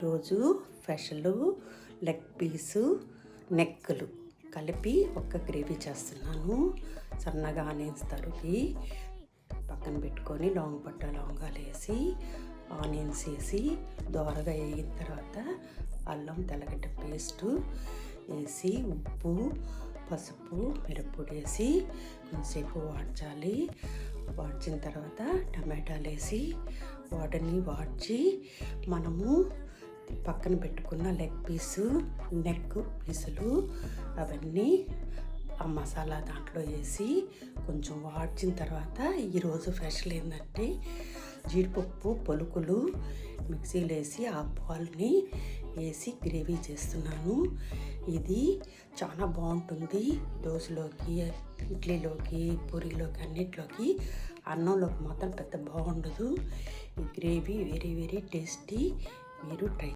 రోజు special leg piece నెక్కలు కలిపి ఒక గ్రేవీ చేస్తున్నాను. సన్నగా ఆనియన్స్ తరిగి పక్కన పెట్టుకొని లవంగాలు వేసి ఆనియన్స్ వేసి దోరగా వేగిన తర్వాత అల్లం తెల్లగడ్డ పేస్టు వేసి ఉప్పు పసుపు మిరప్పొడి వేసి కొంచెంసేపు వాడ్చాలి. వాడ్చిన తర్వాత టమాటాలు వేసి వాటిని వాడ్చి మనము పక్కన పెట్టుకున్న లెగ్ పీసు నెక్ పీసులు అవన్నీ ఆ మసాలా దాంట్లో వేసి కొంచెం వాడ్చిన తర్వాత ఈరోజు స్పెషల్ ఏంటంటే జీడిపప్పు పలుకులు మిక్సీలో వేసి ఆ పాల్ని వేసి గ్రేవీ చేస్తున్నాను. ఇది చాలా బాగుంటుంది. దోశలోకి, ఇడ్లీలోకి, పూరీలోకి అన్నిట్లోకి, అన్నంలోకి మాత్రం పెద్ద బాగుండదు. ఈ గ్రేవీ వెరీ టేస్టీ. మీరు ట్రై